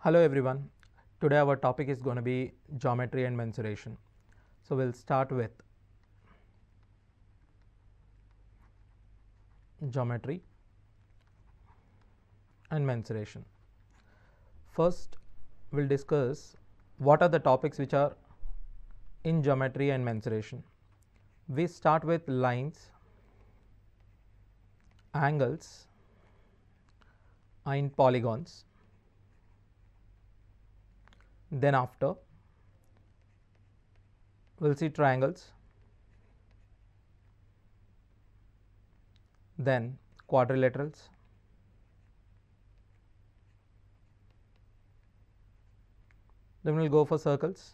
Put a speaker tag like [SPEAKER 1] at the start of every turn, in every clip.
[SPEAKER 1] Hello everyone. Today our topic is going to be geometry and mensuration. So we'll start with geometry and mensuration. First we'll discuss what are the topics which are in geometry and mensuration. We start with lines, angles and polygons. Then after we'll see triangles, then quadrilaterals, then we'll go for circles,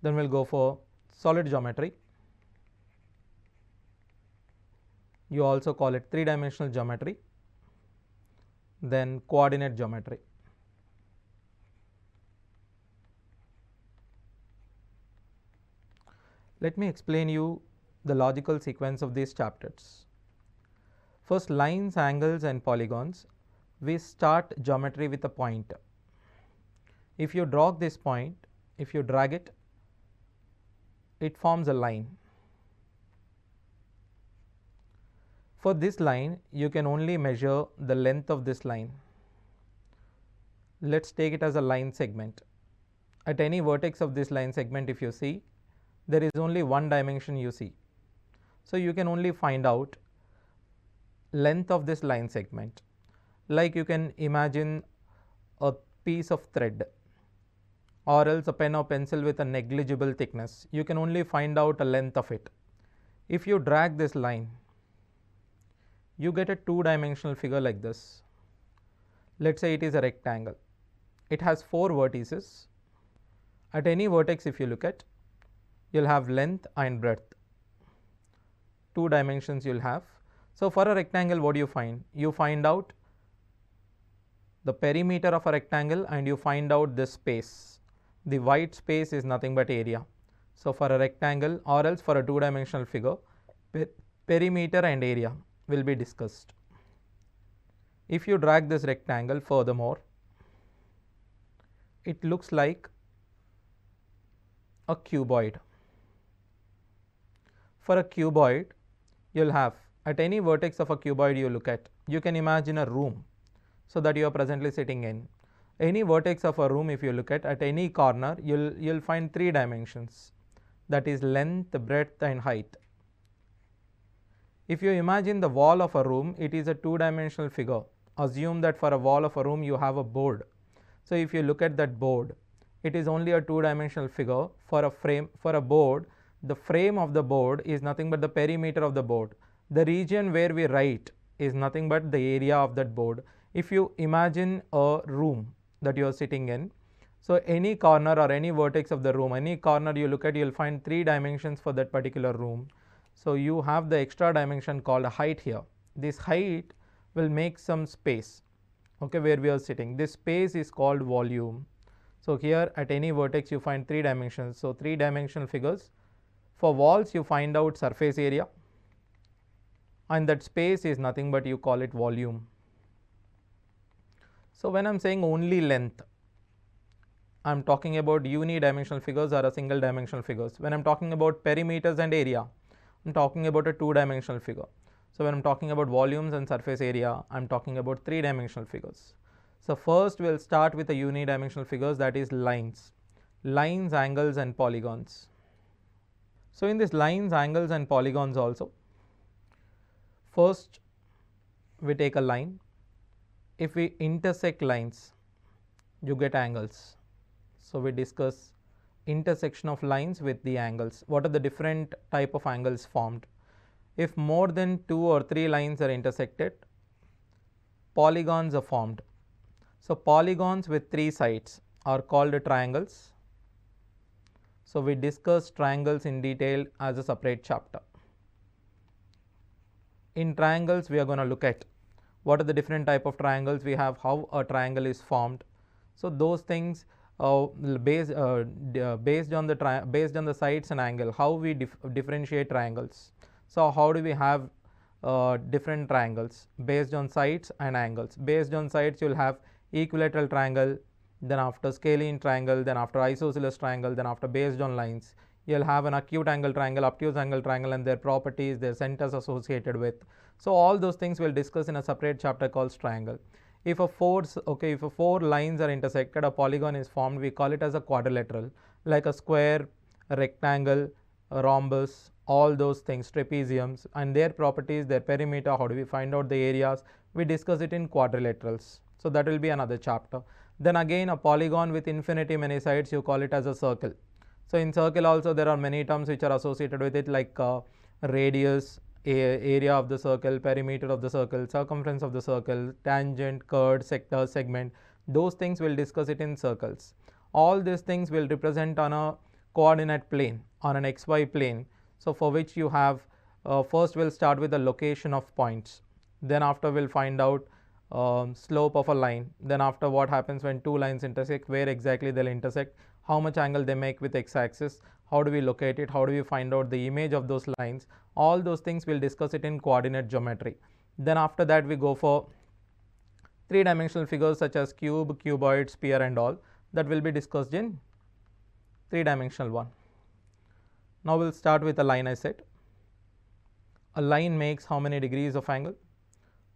[SPEAKER 1] then we'll go for solid geometry. You also call it three-dimensional geometry, then coordinate geometry. Let me explain you the logical sequence of these chapters. First, lines, angles and polygons. We start geometry with a point. If you draw this point, if you drag it, it forms a line. For this line, you can only measure the length of this line. Let's take it as a line segment. At any vertex of this line segment, if you see, there is only one dimension you see. So you can only find out length of this line segment. Like you can imagine a piece of thread or else a pen or pencil with a negligible thickness. You can only find out a length of it. If you drag this line, you get a two-dimensional figure like this. Let's say it is a rectangle. It has four vertices. At any vertex, if you look at, you'll have length and breadth. Two dimensions you'll have. So for a rectangle, what do you find? You find out the perimeter of a rectangle and you find out this space. The white space is nothing but area. So for a rectangle or else for a two-dimensional figure, perimeter and area will be discussed. If you drag this rectangle furthermore, it looks like a cuboid. For a cuboid, you'll have at any vertex of a cuboid you look at, you can imagine a room so that you are presently sitting in. Any vertex of a room, if you look at any corner, you'll find three dimensions, that is length, breadth and height. If you imagine the wall of a room, it is a two-dimensional figure. Assume that for a wall of a room you have a board. So if you look at that board, it is only a two-dimensional figure. For a frame, for a board, the frame of the board is nothing but the perimeter of the board. The region where we write is nothing but the area of that board. If you imagine a room that you are sitting in, so any corner or any vertex of the room, any corner you look at, you'll find three dimensions for that particular room. So you have the extra dimension called height here. This height will make some space, okay, where we are sitting. This space is called volume. So here at any vertex you find three dimensions. So three-dimensional figures. For walls you find out surface area and that space is nothing but you call it volume. So when I am saying only length, I am talking about unidimensional figures or a single dimensional figures. When I am talking about perimeters and area, I am talking about a two-dimensional figure. So when I am talking about volumes and surface area, I am talking about three-dimensional figures. So first we will start with the unidimensional figures, that is lines. Lines, angles and polygons. So in this lines, angles and polygons also, first we take a line. If we intersect lines, you get angles. So we discuss intersection of lines with the angles. What are the different type of angles formed? If more than two or three lines are intersected, polygons are formed. So polygons with three sides are called triangles. So we discuss triangles in detail as a separate chapter. In triangles, we are going to look at what are the different type of triangles we have, how a triangle is formed. So those things based on the sides and angle, how we differentiate triangles. So how do we have different triangles based on sides and angles. Based on sides, you will have equilateral triangle, then after scalene triangle, then after isosceles triangle, then after based on lines, you will have an acute angle triangle, obtuse angle triangle, and their properties, their centers associated with. So all those things we will discuss in a separate chapter called triangle. If a four lines are intersected, a polygon is formed, we call it as a quadrilateral, like a square, a rectangle, a rhombus, all those things, trapeziums, and their properties, their perimeter, how do we find out the areas, we discuss it in quadrilaterals. So that will be another chapter. Then again, a polygon with infinity many sides, you call it as a circle. So in circle also there are many terms which are associated with it, like radius, area of the circle, perimeter of the circle, circumference of the circle, tangent, chord, sector, segment. Those things we'll discuss it in circles. All these things will represent on a coordinate plane, on an xy plane. So for which you have, first we'll start with the location of points. Then after we'll find out slope of a line. Then after what happens when two lines intersect, where exactly they'll intersect, how much angle they make with x-axis, how do we locate it, how do we find out the image of those lines. All those things we'll discuss it in coordinate geometry. Then after that we go for three-dimensional figures such as cube, cuboid, sphere and all, that will be discussed in three-dimensional one. Now we'll start with a line. I said a line makes how many degrees of angle?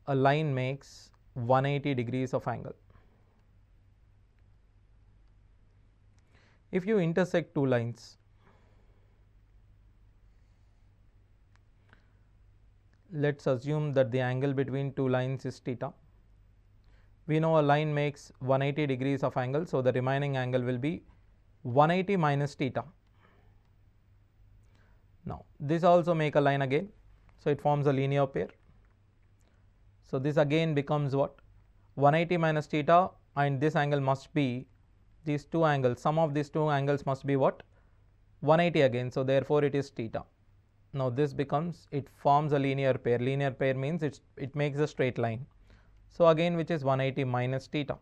[SPEAKER 1] A line makes 180 degrees of angle. If you intersect two lines, let's assume that the angle between two lines is theta. We know a line makes 180 degrees of angle, so the remaining angle will be 180 minus theta. Now this also make a line again, so it forms a linear pair. So this again becomes what? 180 minus theta, and this angle must be, these two angles, sum of these two angles must be what? 180 again, so therefore it is theta. Now this becomes, it forms a linear pair. Linear pair means it makes a straight line. So again, which is 180 minus theta.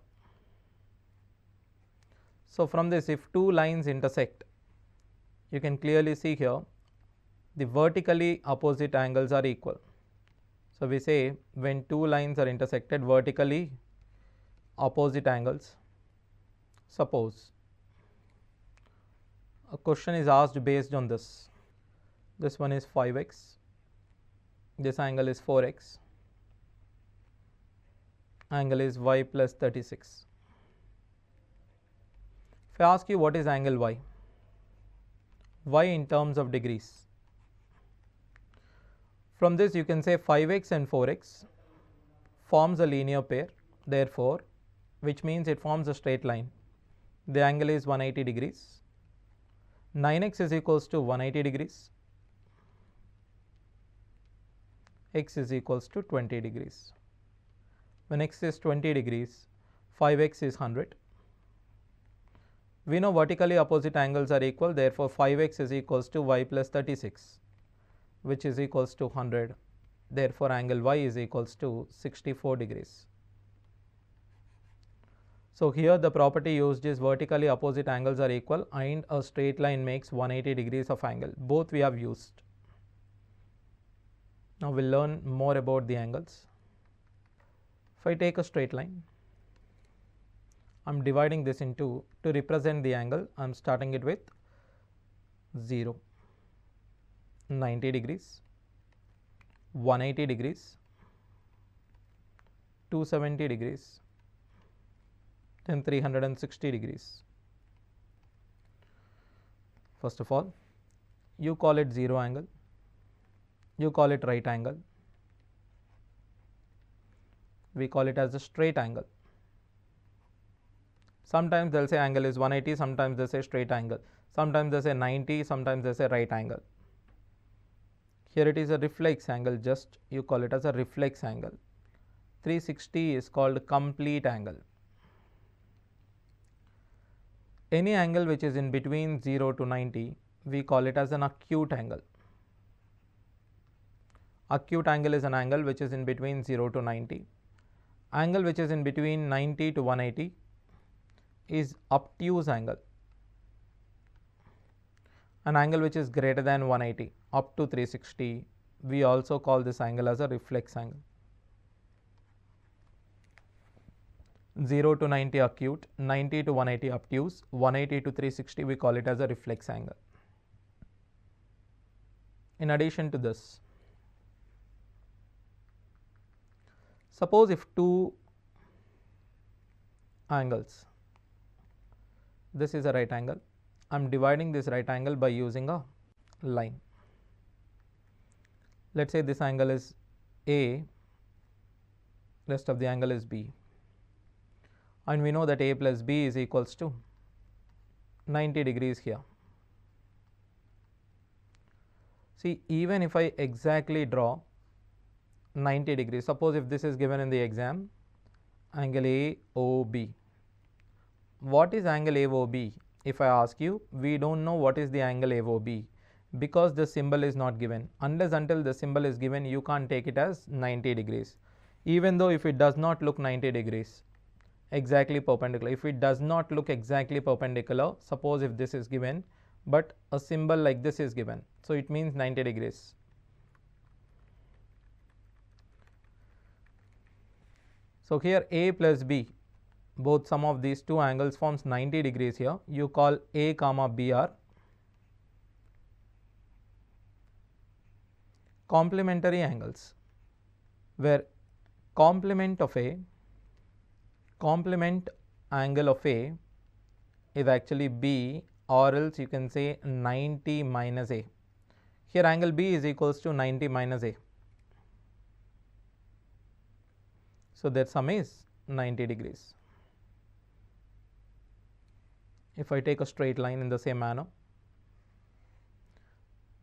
[SPEAKER 1] So from this, if two lines intersect, you can clearly see here the vertically opposite angles are equal. So we say when two lines are intersected, vertically opposite angles. Suppose a question is asked based on this. This one is 5x, this angle is 4x, angle is y plus 36. If I ask you what is angle y, y in terms of degrees, from this you can say 5x and 4x forms a linear pair, therefore, which means it forms a straight line. The angle is 180 degrees. 9x is equals to 180 degrees. X is equals to 20 degrees. When x is 20 degrees, 5x is 100. We know vertically opposite angles are equal, therefore 5x is equals to y plus 36, which is equals to 100. Therefore angle y is equals to 64 degrees. So here the property used is vertically opposite angles are equal and a straight line makes 180 degrees of angle. Both we have used. Now we'll learn more about the angles. If I take a straight line, I'm dividing this into, to represent the angle, I'm starting it with 0, 90 degrees, 180 degrees, 270 degrees, then 360 degrees. First of all, you call it 0 angle, you call it right angle, we call it as a straight angle. Sometimes they will say angle is 180, sometimes they say straight angle, sometimes they say 90, sometimes they say right angle. Here it is a reflex angle, just you call it as a reflex angle. 360 is called complete angle. Any angle which is in between 0 to 90, we call it as an acute angle. Acute angle is an angle which is in between 0 to 90. Angle which is in between 90 to 180 is obtuse angle. An angle which is greater than 180 up to 360, We also call this angle as a reflex angle. 0 to 90 acute, 90 to 180 obtuse, 180 to 360 we call it as a reflex angle. In addition to this, suppose if two angles, this is a right angle, I am dividing this right angle by using a line. Let us say this angle is A, rest of the angle is B, and we know that A plus B is equals to 90 degrees here. See, even if I exactly draw 90 degrees, suppose if this is given in the exam, angle AOB. What is angle AOB? If I ask you, we don't know what is the angle AOB because the symbol is not given. Unless until the symbol is given, you can't take it as 90 degrees. Even though if it does not look 90 degrees, exactly perpendicular. If it does not look exactly perpendicular, suppose if this is given, but a symbol like this is given, so it means 90 degrees. So here A plus B, both sum of these two angles forms 90 degrees here. You call A comma B are complementary angles, where complement angle of A is actually B, or else you can say 90 minus A. Here angle B is equals to 90 minus A. So their sum is 90 degrees. If I take a straight line in the same manner,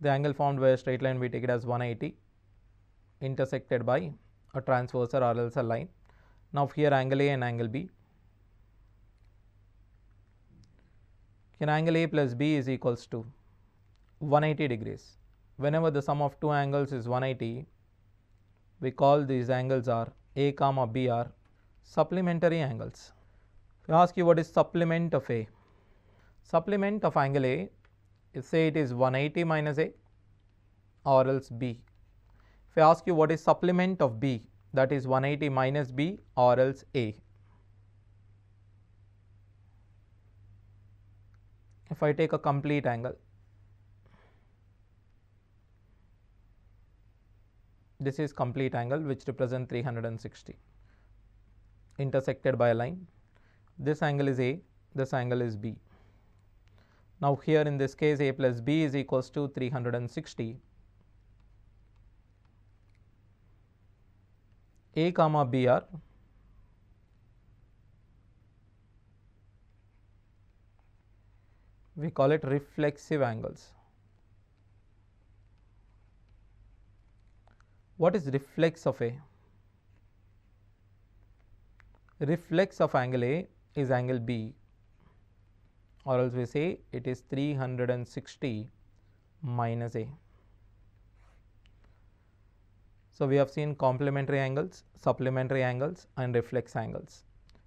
[SPEAKER 1] the angle formed by a straight line we take it as 180 intersected by a transversal or else a line. Now here angle A and angle B. Here angle A plus B is equals to 180 degrees. Whenever the sum of two angles is 180, we call these angles are A comma B are supplementary angles. If I ask you what is supplement of A, supplement of angle A, say it is 180 minus A or else B. If I ask you what is supplement of B, that is 180 minus B or else A. If I take a complete angle, this is complete angle which represents 360 intersected by a line. This angle is A, this angle is B. Now here in this case A plus B is equals to 360. A comma B are we call it reflexive angles. What is reflex of A? Reflex of angle A is angle B, or else we say it is 360 minus A. So we have seen complementary angles, supplementary angles and reflex angles.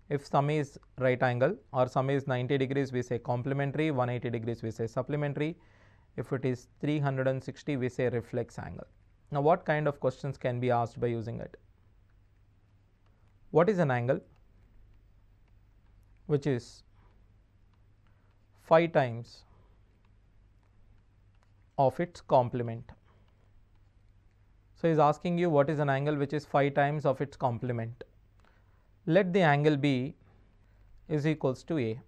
[SPEAKER 1] If sum is right angle or sum is 90 degrees, we say complementary, 180 degrees we say supplementary. If it is 360, we say reflex angle. Now what kind of questions can be asked by using it? What is an angle which is 5 times of its complement? So he is asking you what is an angle which is 5 times of its complement. Let the angle B is equals to A.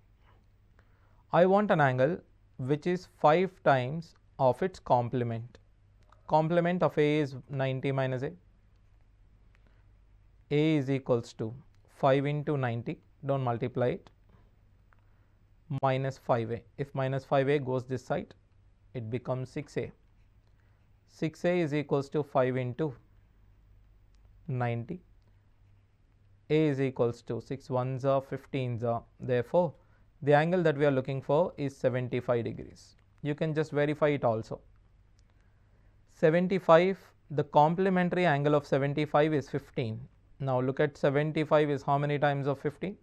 [SPEAKER 1] I want an angle which is 5 times of its complement. Complement of A is 90 minus A. A is equals to 5 into 90, don't multiply it, minus 5A. If minus 5A goes this side, it becomes 6A. 6A is equals to 5 into 90. A is equals to 6 ones are 15s are. Therefore, the angle that we are looking for is 75 degrees. You can just verify it also. 75, the complementary angle of 75 is 15. Now look at 75 is how many times of 15?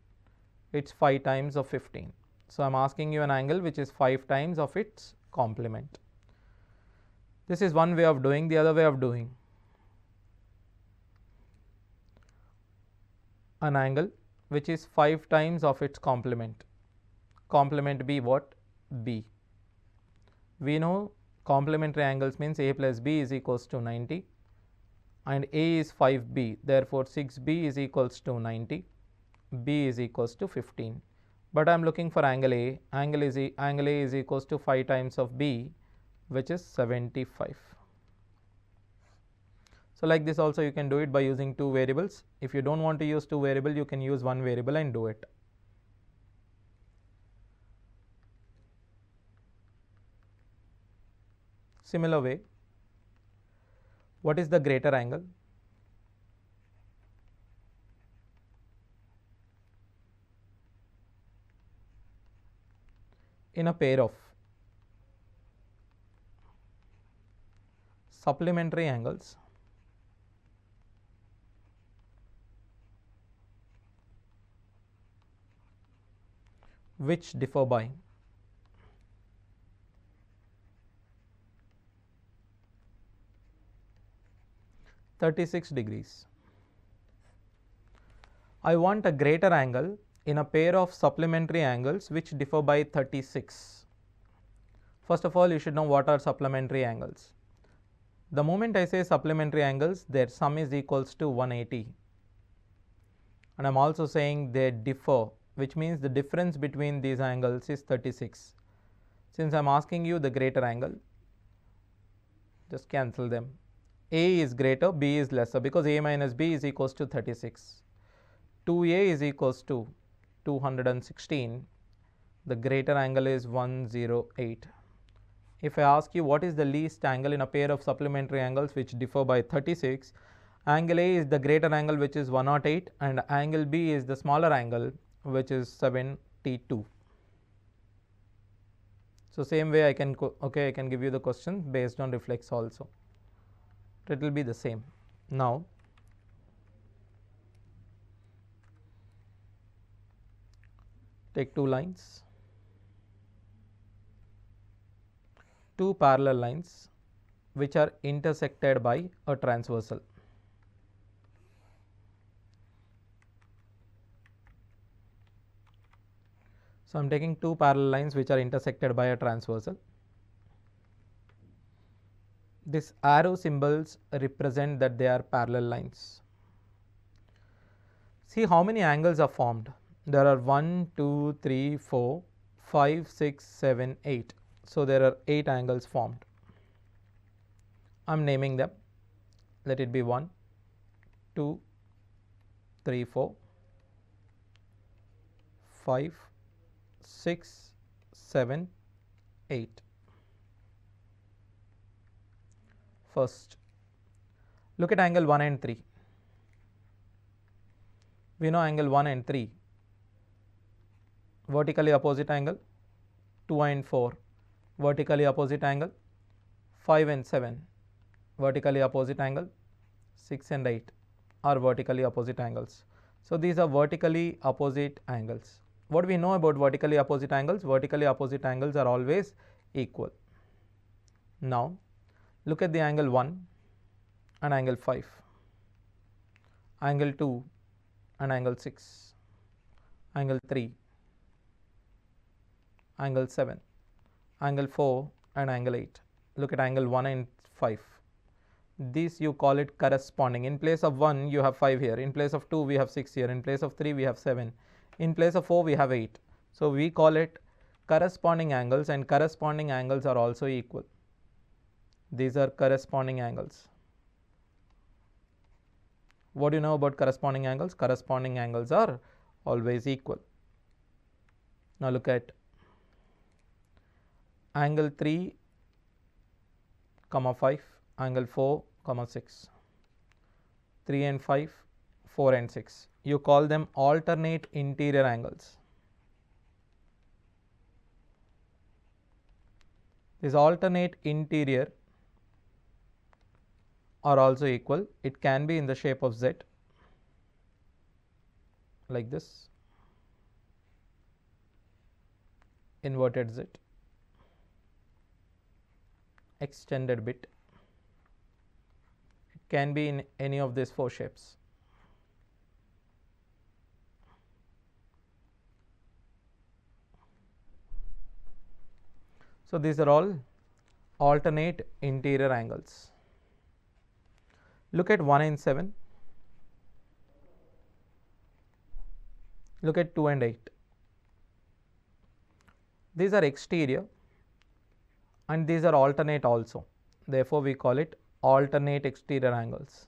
[SPEAKER 1] It's 5 times of 15. So I am asking you an angle which is 5 times of its complement. This is one way of doing. The other way of doing, an angle which is 5 times of its complement. Complement B what? B. We know complementary angles means A plus B is equals to 90 and A is 5B. Therefore, 6B is equals to 90, B is equals to 15. But I am looking for angle A. Angle A is equals to 5 times of B, which is 75. So, like this also you can do it by using 2 variables. If you do not want to use 2 variables, you can use 1 variable and do it. Similar way, what is the greater angle? In a pair of supplementary angles which differ by 36 degrees. I want a greater angle in a pair of supplementary angles which differ by 36. First of all, you should know what are supplementary angles. The moment I say supplementary angles, their sum is equals to 180, and I am also saying they differ, which means the difference between these angles is 36. Since I am asking you the greater angle, just cancel them. A is greater, B is lesser, because A minus B is equals to 36. 2A is equals to 216. The greater angle is 108. If I ask you what is the least angle in a pair of supplementary angles which differ by 36, angle A is the greater angle, which is 108, and angle B is the smaller angle, which is 72. So, same way I can give you the question based on reflex also. It will be the same. Now, take 2 lines, 2 parallel lines which are intersected by a transversal. So, I am taking 2 parallel lines which are intersected by a transversal. These arrow symbols represent that they are parallel lines. See how many angles are formed. There are 1, 2, 3, 4, 5, 6, 7, 8. So, there are 8 angles formed. I am naming them. Let it be 1, 2, 3, 4, 5, 6, 7, 8. First, look at angle 1 and 3. We know angle 1 and 3, vertically opposite angle. 2 and 4, vertically opposite angle. 5 and 7, vertically opposite angle. 6 and 8 are vertically opposite angles. So, these are vertically opposite angles. What we know about vertically opposite angles? Vertically opposite angles are always equal. Now, look at the angle 1 and angle 5, angle 2 and angle 6, angle 3, angle 7, angle 4 and angle 8. Look at angle 1 and 5. This you call it corresponding. In place of 1 you have 5 here, in place of 2 we have 6 here, in place of 3 we have 7, in place of 4 we have 8. So, we call it corresponding angles, and corresponding angles are also equal. These are corresponding angles. What do you know about corresponding angles? Corresponding angles are always equal. Now, look at angle 3, 5, angle 4, 6, 3 and 5, 4 and 6. You call them alternate interior angles. This alternate interior are also equal. It can be in the shape of Z, like this, inverted Z, extended bit, can be in any of these four shapes. So these are all alternate interior angles. Look at 1 and 7. Look at 2 and 8. These are exterior and these are alternate also. Therefore, we call it alternate exterior angles.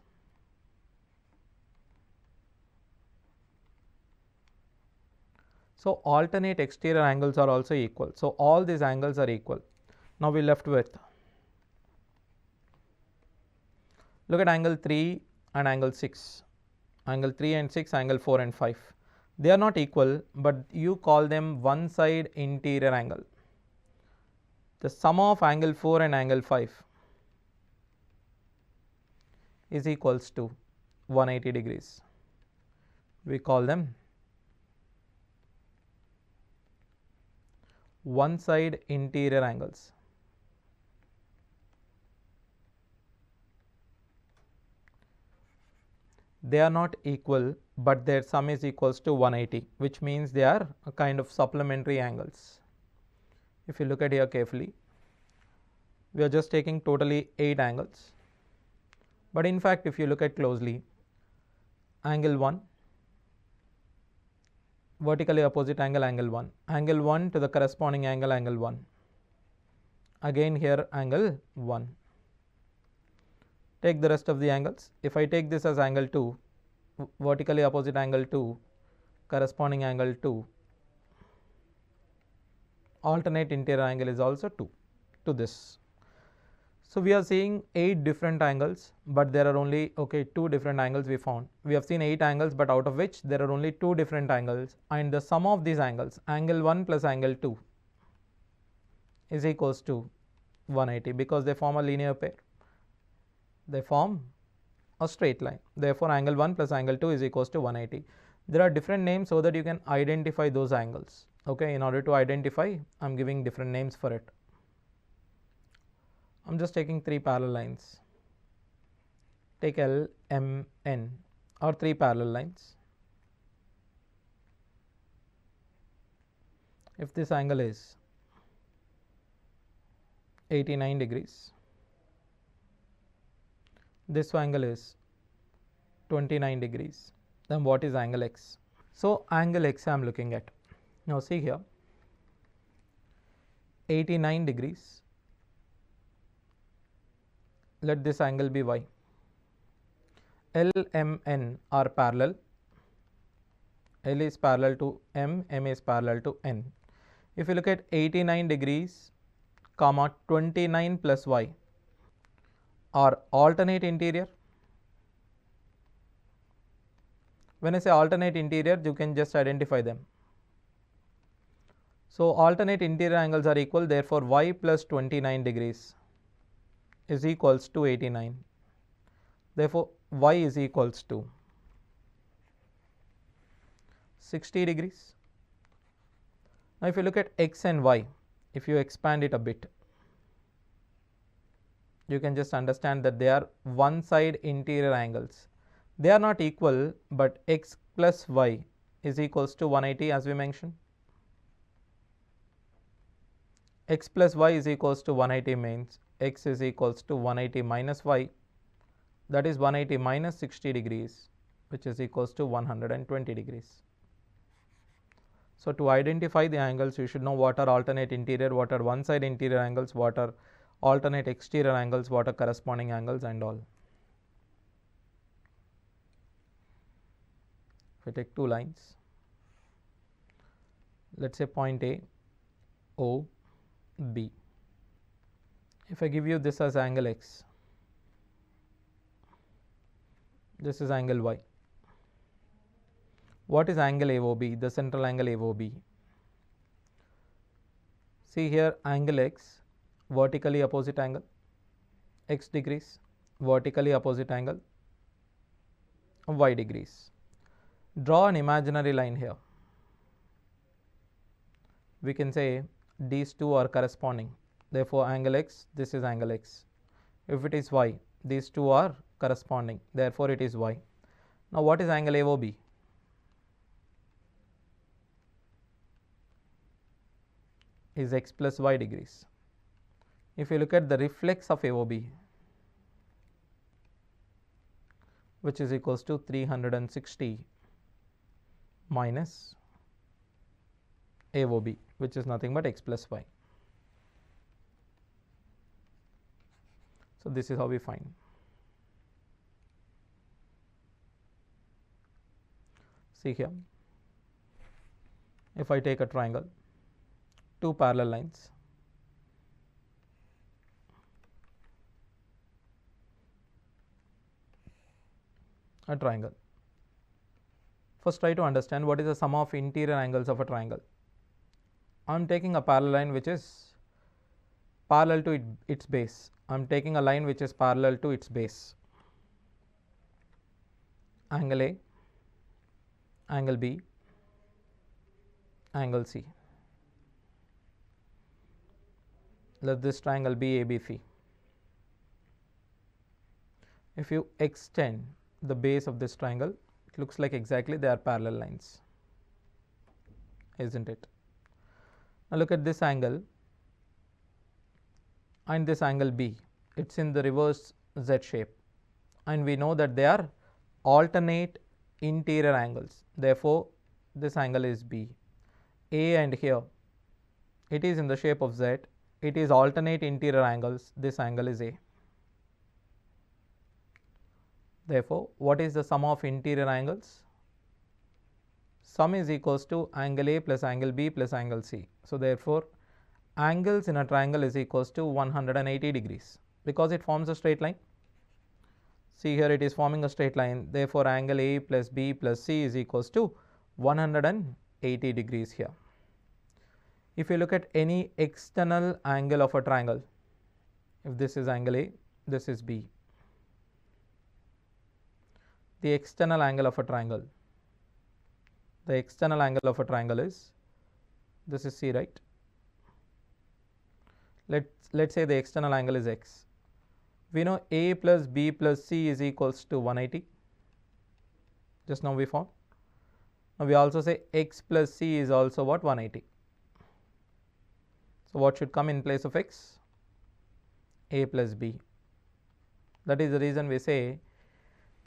[SPEAKER 1] So alternate exterior angles are also equal. So all these angles are equal. Now we left with, look at angle 3 and angle 6, angle 3 and 6, angle 4 and 5. They are not equal, but you call them one side interior angle. The sum of angle 4 and angle 5 is equals to 180 degrees. We call them one side interior angles. They are not equal, but their sum is equals to 180, which means they are a kind of supplementary angles. If you look at here carefully, we are just taking totally 8 angles, but in fact if you look at closely, angle 1, vertically opposite angle, angle 1, angle 1 to the corresponding angle, angle 1, again here angle 1. Take the rest of the angles. If I take this as angle 2, vertically opposite angle 2, corresponding angle 2, alternate interior angle is also 2 to this. So we are seeing 8 different angles, but there are only 2 different angles we found. We have seen 8 angles, but out of which there are only 2 different angles, and the sum of these angles, angle 1 plus angle 2, is equals to 180 because they form a linear pair. They form a straight line. Therefore, angle 1 plus angle 2 is equals to 180. There are different names so that you can identify those angles. Okay, in order to identify, I am giving different names for it. I am just taking 3 parallel lines. Take L, M, N, or 3 parallel lines. If this angle is 89 degrees, this angle is 29 degrees, then what is angle X? So angle X I am looking at. Now see here, 89 degrees, let this angle be Y. L, M, N are parallel. L is parallel to M, M is parallel to N. If you look at 89 degrees, comma 29 plus Y are alternate interior. When I say alternate interior, you can just identify them. So alternate interior angles are equal, therefore Y plus 29 degrees is equals to 89. Therefore Y is equals to 60 degrees. Now if you look at X and Y, if you expand it a bit, you can just understand that they are one side interior angles. They are not equal, but X plus Y is equals to 180 as we mentioned. X plus Y is equals to 180 means X is equals to 180 minus Y, that is 180 minus 60 degrees, which is equals to 120 degrees. So to identify the angles, you should know what are alternate interior, what are one side interior angles, what are alternate exterior angles, what are corresponding angles and all. If I take 2 lines, let us say point A, O, B. If I give you this as angle X, this is angle Y. What is angle AOB, the central angle AOB? See here, angle X, vertically opposite angle, X degrees, vertically opposite angle, Y degrees. Draw an imaginary line here. We can say these two are corresponding. Therefore, angle X, this is angle X. If it is Y, These two are corresponding, therefore it is y. Now what is angle AOB? Is x plus y degrees. If you look at the reflex of AOB, which is equals to 360 minus AOB, which is nothing but x plus y. So this is how we find. See here, if I take a triangle, two parallel lines, a triangle. First try to understand what is the sum of interior angles of a triangle. I am taking a parallel line which is parallel to its base. I am taking a line which is parallel to its base. Angle A, angle B, angle C. Let this triangle be 𝗵𝗡. If you extend the base of this triangle, it looks like exactly they are parallel lines, isn't it? Now look at this angle and this angle B. It's in the reverse Z shape, and we know that they are alternate interior angles. Therefore, this angle is B. A and here, it is in the shape of Z. It is alternate interior angles. This angle is A. Therefore, what is the sum of interior angles? Sum is equals to angle A plus angle B plus angle C. So therefore, angles in a triangle is equals to 180 degrees because it forms a straight line. See here, it is forming a straight line. Therefore, angle A plus B plus C is equals to 180 degrees here. If you look at any external angle of a triangle, if this is angle A, this is B. The external angle of a triangle, the external angle of a triangle is, this is C, right? Let's say the external angle is x. We know A plus B plus C is equals to 180. Just now we found. Now we also say x plus C is also what? 180. So what should come in place of x? A plus B. That is the reason we say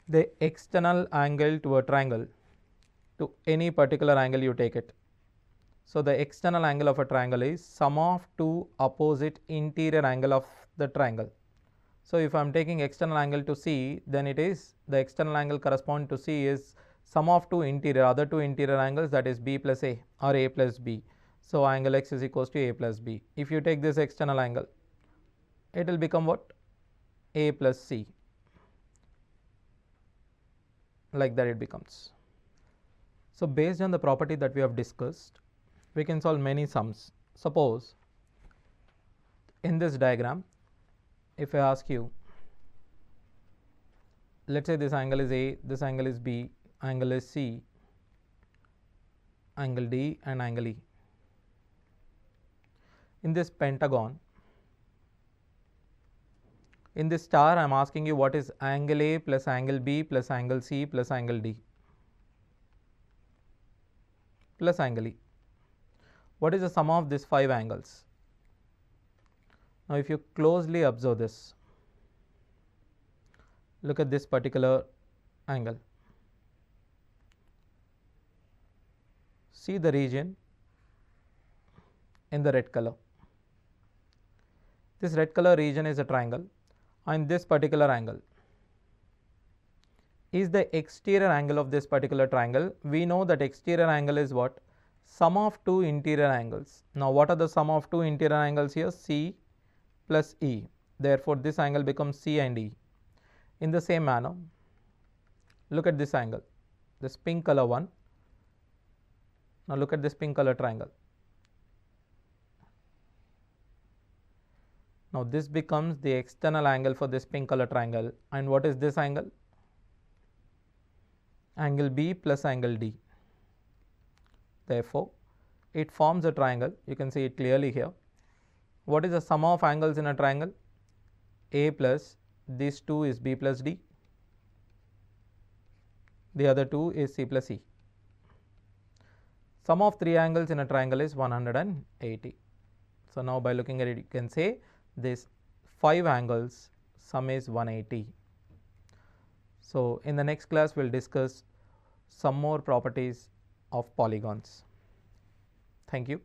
[SPEAKER 1] the external angle to a triangle, to any particular angle you take it. So the external angle of a triangle is sum of two opposite interior angle of the triangle. So if I am taking external angle to C, then it is the external angle corresponding to C is sum of two interior, other two interior angles, that is B plus A or A plus B. So angle x is equals to A plus B. If you take this external angle, it will become what? A plus C. Like that it becomes. So based on the property that we have discussed, we can solve many sums. Suppose in this diagram, if I ask you, let's say this angle is A, this angle is B, angle is C, angle D and angle E. In this pentagon, in this star, I am asking you what is angle A plus angle B plus angle C plus angle D plus angle E. What is the sum of these 5 angles? Now if you closely observe this, look at this particular angle. See the region in the red color. This red color region is a triangle, and this particular angle is the exterior angle of this particular triangle. We know that exterior angle is what? Sum of two interior angles. Now what are the sum of two interior angles here? C plus E. Therefore this angle becomes C and E. In the same manner, look at this angle, this pink color one. Now look at this pink color triangle. Now this becomes the external angle for this pink color triangle, and what is this angle? Angle B plus angle D. Therefore it forms a triangle. You can see it clearly here. What is the sum of angles in a triangle? A plus this 2 is b plus d, the other 2 is c plus e. Sum of 3 angles in a triangle is 180. So, now by looking at it, you can say this 5 angles sum is 180. So, in the next class we will discuss some more properties of polygons. Thank you.